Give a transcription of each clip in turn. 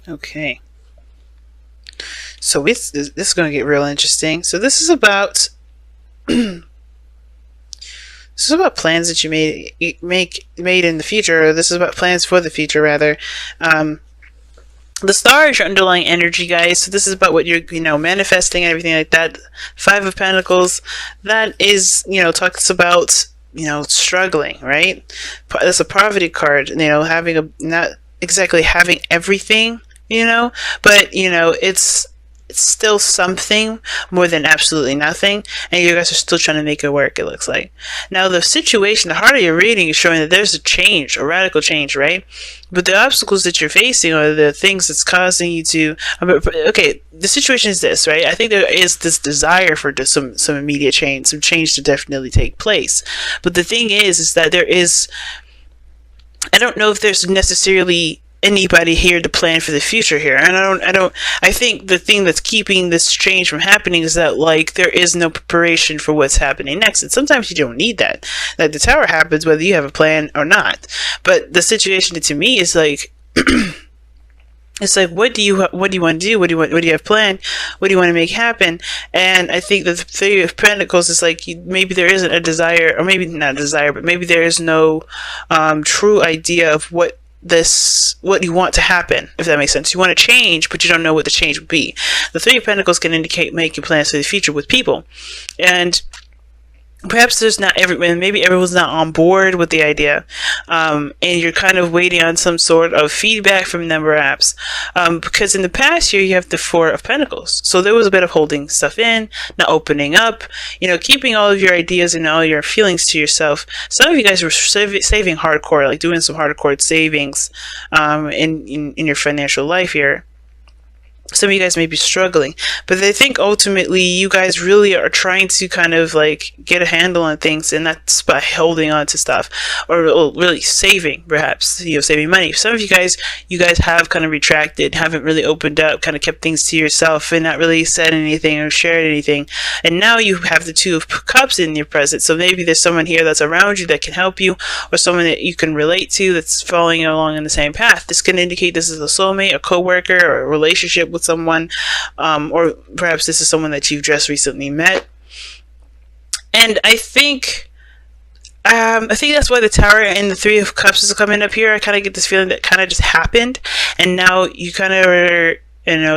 Okay. So this is going to get real interesting. So this is about plans that you made in the future. Or this is about plans for the future, rather. Um, the star is your underlying energy, guys. So this is about what you're, manifesting and everything like that. Five of Pentacles, that is, talks about, struggling, right? That's a poverty card. Having not exactly having everything, but it's still something more than absolutely nothing, and you guys are still trying to make it work, it looks like. Now, the situation, the heart of your reading is showing that there's a change, a radical change, right? But the obstacles that you're facing are the things that's causing you to... Okay, the situation is this, right? I think there is this desire for some immediate change, some change to definitely take place. But the thing is that there is... I don't know if there's necessarily anybody here to plan for the future here, and I think the thing that's keeping this change from happening is that, like, there is no preparation for what's happening next, and sometimes you don't need that. Like, the tower happens whether you have a plan or not, but the situation to me is like it's like, what do you want to do? What do you have planned? What do you want to make happen? And I think the Three of Pentacles is like, maybe there isn't a desire, or maybe not a desire, but maybe there is no true idea of what you want to happen, if that makes sense. You want to change, but you don't know what the change would be. The Three of Pentacles can indicate making plans for the future with people, and perhaps there's not maybe everyone's not on board with the idea, and you're kind of waiting on some sort of feedback from them, perhaps, because in the past year you have the Four of Pentacles, so there was a bit of holding stuff in, not opening up, keeping all of your ideas and all your feelings to yourself. Some of you guys were saving hardcore, like doing some hardcore savings in your financial life here. Some of you guys may be struggling, but I think ultimately you guys really are trying to kind of like get a handle on things, and that's by holding on to stuff, or really saving, perhaps, saving money. Some of you guys have kind of retracted, haven't really opened up, kind of kept things to yourself and not really said anything or shared anything, and now you have the Two of Cups in your presence. So maybe there's someone here that's around you that can help you, or someone that you can relate to that's following along in the same path. This can indicate this is a soulmate, a co-worker, or a relationship with someone, or perhaps this is someone that you've just recently met. And I think that's why the Tower and the Three of Cups is coming up here. I kind of get this feeling that kind of just happened, and now you kind of are,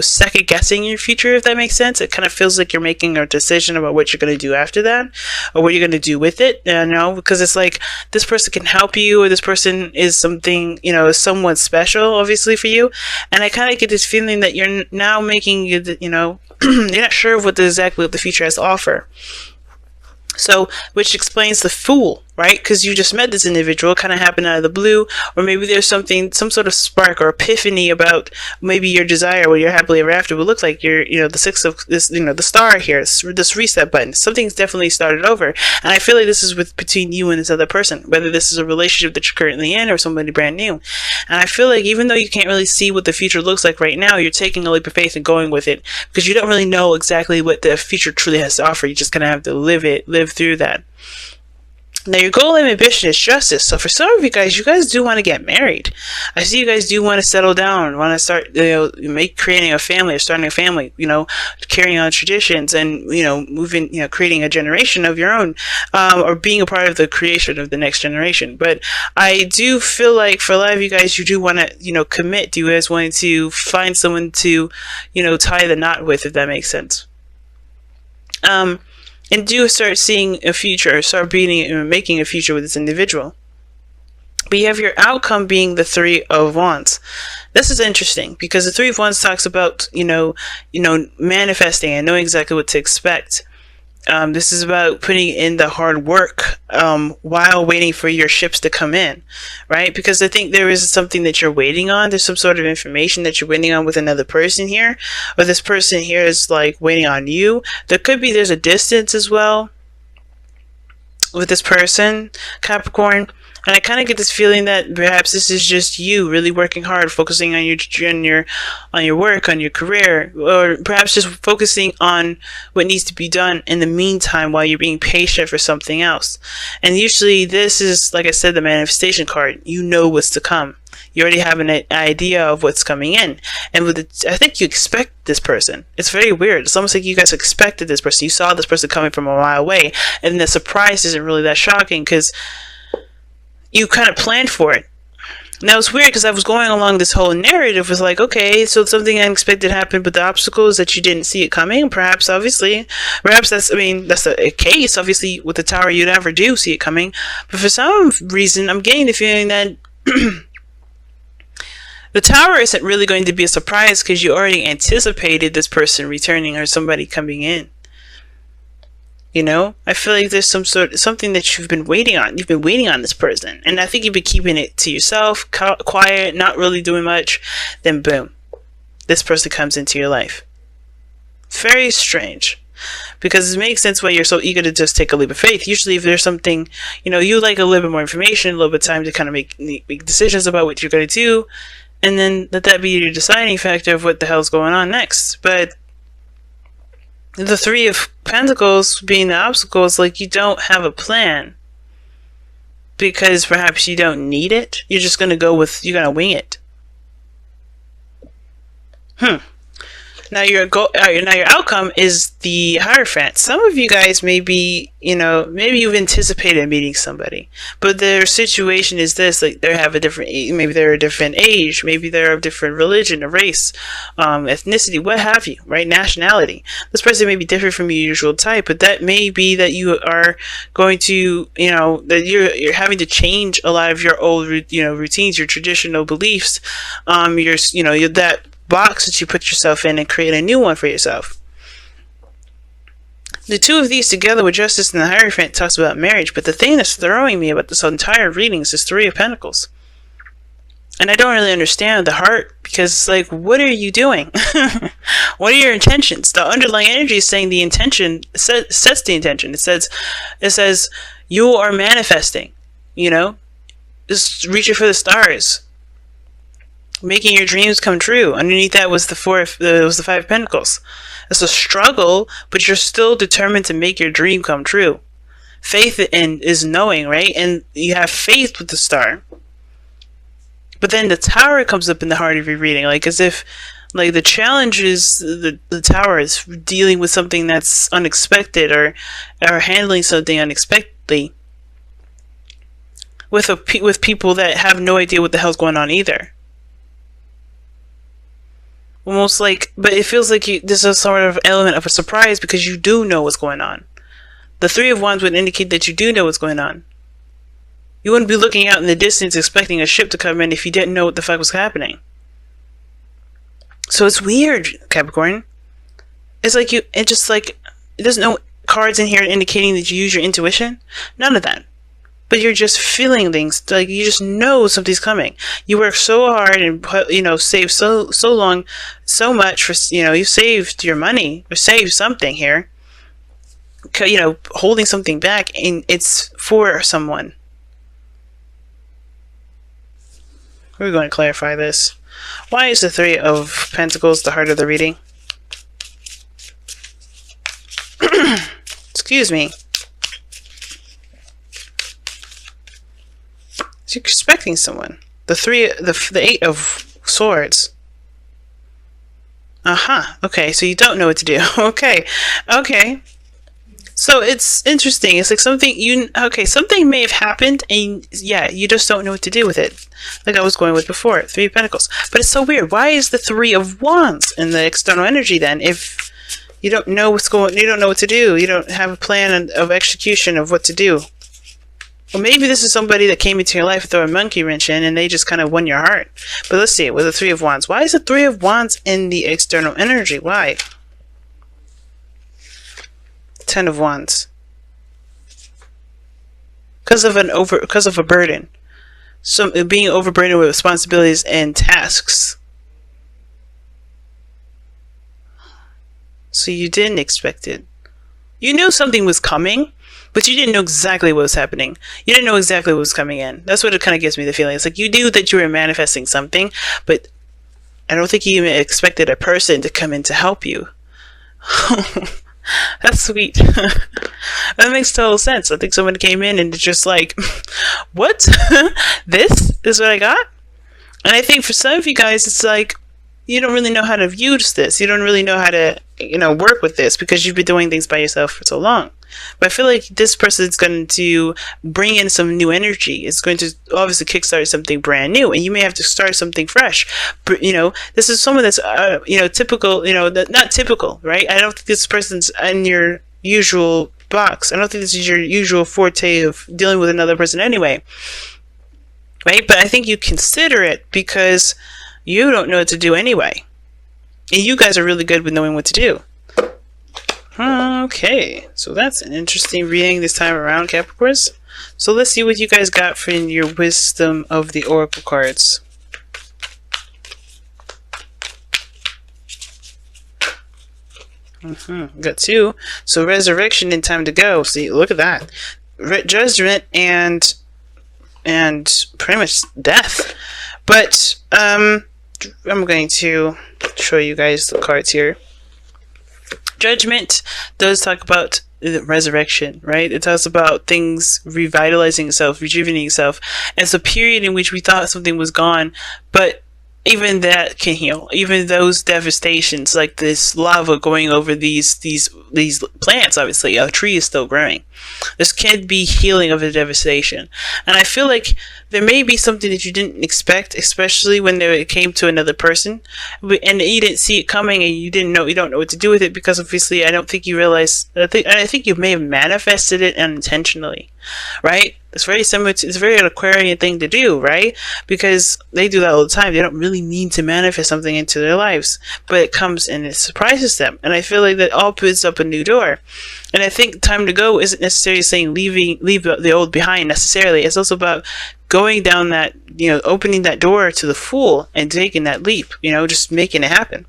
second guessing your future, if that makes sense. It kind of feels like you're making a decision about what you're going to do after that, or what you're going to do with it, because it's like this person can help you, or this person is something, is somewhat special, obviously, for you. And I kind of get this feeling that you're now making, you're not sure of exactly what the future has to offer. So, which explains the Fool, right? Because you just met this individual, kind of happened out of the blue, or maybe there's some sort of spark or epiphany about maybe your desire, what your happily ever after would look like. The Six of this, the Star here, this reset button. Something's definitely started over, and I feel like this is between you and this other person, whether this is a relationship that you're currently in or somebody brand new. And I feel like even though you can't really see what the future looks like right now, you're taking a leap of faith and going with it, because you don't really know exactly what the future truly has to offer. You just kind of have to live through that. Now, your goal and ambition is justice. So for some of you guys do want to get married. I see you guys do want to settle down, want to start, creating a family, or starting a family, carrying on traditions, and, moving, creating a generation of your own, or being a part of the creation of the next generation. But I do feel like for a lot of you guys, you do want to, commit. You guys want to find someone to, tie the knot with, if that makes sense. And do start seeing a future, start making a future with this individual. But you have your outcome being the Three of Wands. This is interesting because the Three of Wands talks about, manifesting and knowing exactly what to expect. This is about putting in the hard work while waiting for your ships to come in, right? Because I think there is something that you're waiting on. There's some sort of information that you're waiting on with another person here, or this person here is like waiting on you. There's a distance as well with this person, Capricorn. And I kind of get this feeling that perhaps this is just you really working hard, focusing on your work, on your career, or perhaps just focusing on what needs to be done in the meantime while you're being patient for something else. And usually this is, like I said, the manifestation card. You know what's to come. You already have an idea of what's coming in. And with I think you expect this person. It's very weird. It's almost like you guys expected this person. You saw this person coming from a mile away. And the surprise isn't really that shocking because you kind of planned for it. Now it's weird because I was going along this whole narrative was like, okay, so something unexpected happened, but the obstacle is that you didn't see it coming. Perhaps that's a case. Obviously, with the Tower, you never do see it coming. But for some reason, I'm getting the feeling that the Tower isn't really going to be a surprise because you already anticipated this person returning or somebody coming in. You know, I feel like there's something that you've been waiting on. You've been waiting on this person, and I think you've been keeping it to yourself, quiet, not really doing much. Then boom, this person comes into your life. Very strange, because it makes sense why you're so eager to just take a leap of faith. Usually, if there's something, you know, you like a little bit more information, a little bit of time to kind of make decisions about what you're going to do, and then let that be your deciding factor of what the hell's going on next. But the Three of Pentacles being the obstacle is like you don't have a plan because perhaps you don't need it. You're just going to you're going to wing it. Now your outcome is the Hierophant. Some of you guys maybe you've anticipated meeting somebody, but their situation is this: like maybe they're a different age, maybe they're of different religion, a race, ethnicity, what have you, right? Nationality. This person may be different from your usual type, but that may be that you are going to, that you're having to change a lot of your old, routines, your traditional beliefs, that box that you put yourself in and create a new one for yourself. The two of these together with Justice and the Hierophant talks about marriage, but the thing that's throwing me about this entire reading is this Three of Pentacles. And I don't really understand the heart, because it's like, what are you doing? What are your intentions? The underlying energy is saying the intention sets the intention. It says you are manifesting, just reaching for the stars, making your dreams come true. Underneath that was the Five of Pentacles. It's a struggle, but you're still determined to make your dream come true. Faith is knowing, right? And you have faith with the Star. But then the Tower comes up in the heart of your reading, like as if, like the challenge is the Tower is dealing with something that's unexpected or handling something unexpectedly with people that have no idea what the hell's going on either. Almost like, but it feels like there's a sort of element of a surprise because you do know what's going on. The Three of Wands would indicate that you do know what's going on. You wouldn't be looking out in the distance expecting a ship to come in if you didn't know what the fuck was happening. So it's weird, Capricorn. It's like there's no cards in here indicating that you use your intuition. None of that. But you're just feeling things, like you just know something's coming. You work so hard and save so long, so much for you saved your money or saved something here. Holding something back, and it's for someone. We're going to clarify this. Why is the Three of Pentacles the heart of the reading? Excuse me. So you're expecting someone. The Eight of Swords. Okay, so you don't know what to do. Okay. So it's interesting. It's like something may have happened, and yeah, you just don't know what to do with it. Like I was going with before, Three of Pentacles. But it's so weird. Why is the Three of Wands in the external energy then? If you don't know you don't know what to do. You don't have a plan of execution of what to do. Well, maybe this is somebody that came into your life to throw a monkey wrench in, and they just kind of won your heart. But let's see, with the Three of Wands. Why is the Three of Wands in the external energy? Why? Ten of Wands. Because of a burden. So being overburdened with responsibilities and tasks. So you didn't expect it. You knew something was coming, but you didn't know exactly what was happening. You didn't know exactly what was coming in. That's what it kind of gives me the feeling. It's like you knew that you were manifesting something, but I don't think you even expected a person to come in to help you. That's sweet. That makes total sense. I think someone came in and just like, what? This is what I got? And I think for some of you guys, it's like, you don't really know how to use this. You don't really know how to, work with this because you've been doing things by yourself for so long. But I feel like this person is going to bring in some new energy. It's going to obviously kickstart something brand new, and you may have to start something fresh. But, this is someone that's, typical, not typical, right? I don't think this person's in your usual box. I don't think this is your usual forte of dealing with another person anyway. Right? But I think you consider it because you don't know what to do anyway. And you guys are really good with knowing what to do. Okay, so that's an interesting reading this time around, Capricorns. So let's see what you guys got for your wisdom of the Oracle cards. Got 2. So resurrection and time to go. See, look at that. Judgment and pretty much death. But I'm going to show you guys the cards here. Judgment does talk about the resurrection, right? It talks about things revitalizing itself, rejuvenating itself. It's a period in which we thought something was gone, but even that can heal. Even those devastations, like this lava going over these plants, obviously, a tree is still growing. This can be healing of the devastation. And I feel like there may be something that you didn't expect, especially when it came to another person, and you didn't see it coming, and you don't know what to do with it, because obviously I don't think you realize. I think you may have manifested it unintentionally, right? It's very similar to, it's a very Aquarian thing to do, right? Because they do that all the time. They don't really need to manifest something into their lives, but it comes and it surprises them. And I feel like that opens up a new door. And I think time to go isn't necessarily saying leave the old behind necessarily. It's also about going down that, opening that door to the full and taking that leap, just making it happen.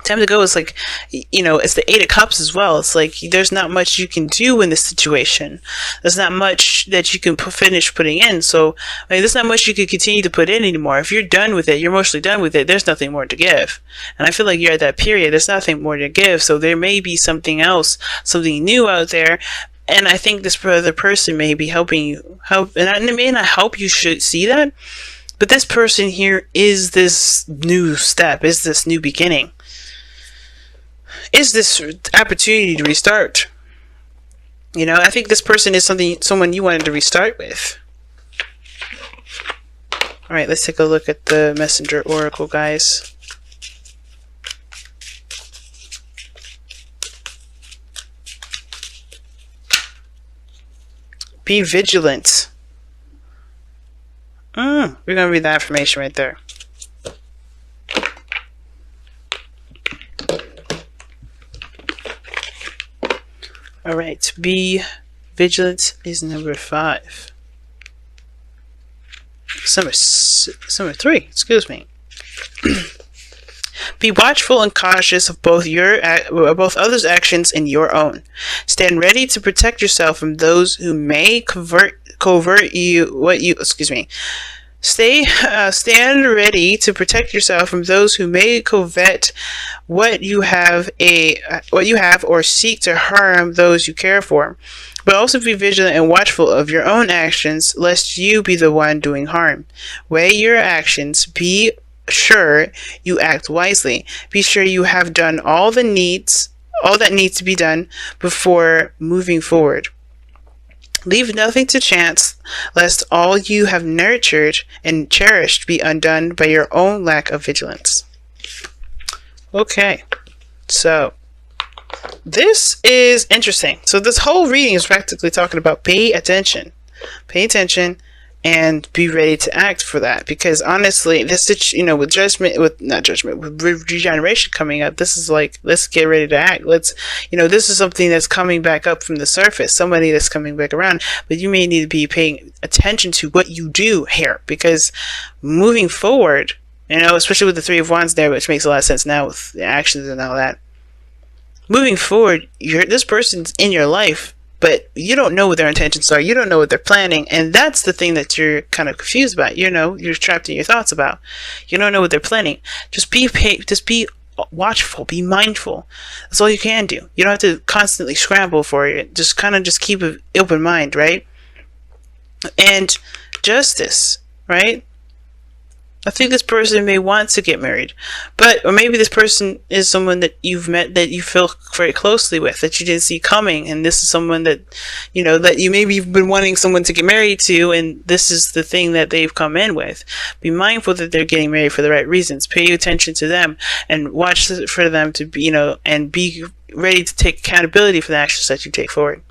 Time to go is like, it's the 8 of Cups as well. It's like there's not much you can do in this situation. There's not much that you can finish putting in. So there's not much you can continue to put in anymore. If you're done with it, you're mostly done with it. There's nothing more to give. And I feel like you're at that period. There's nothing more to give. So there may be something else, something new out there. And I think this other person may be helping you. And it may not help you should see that. But this person here is this new step, is this new beginning. Is this opportunity to restart? I think this person is someone you wanted to restart with. All right, let's take a look at the Messenger Oracle, guys. Be vigilant. We're going to read that affirmation right there. All right, be vigilant is number 5. Number 3, excuse me. Be watchful and cautious of both others' actions and your own. Stand ready to protect yourself from those who may covert you. Stand ready to protect yourself from those who may covet what you have or seek to harm those you care for. But also be vigilant and watchful of your own actions, lest you be the one doing harm. Weigh your actions. Be sure you act wisely. Be sure you have done all that needs to be done before moving forward. Leave nothing to chance, lest all you have nurtured and cherished be undone by your own lack of vigilance. Okay, so this is interesting. So this whole reading is practically talking about pay attention, and be ready to act for that. Because honestly, this, with regeneration coming up, this is like, let's get ready to act. This is something that's coming back up from the surface, somebody that's coming back around, but you may need to be paying attention to what you do here, because moving forward, especially with the 3 of Wands there, which makes a lot of sense now with the actions and all that. Moving forward, this person's in your life, but you don't know what their intentions are. You don't know what they're planning. And that's the thing that you're kind of confused about. You're trapped in your thoughts about. You don't know what they're planning. Just be watchful, be mindful. That's all you can do. You don't have to constantly scramble for it. Just keep an open mind, right? And justice, right? I think this person may want to get married, or maybe this person is someone that you've met that you feel very closely with, that you didn't see coming, and this is someone that, that you maybe you've been wanting someone to get married to, and this is the thing that they've come in with. Be mindful that they're getting married for the right reasons. Pay attention to them and watch for them to be, and be ready to take accountability for the actions that you take forward.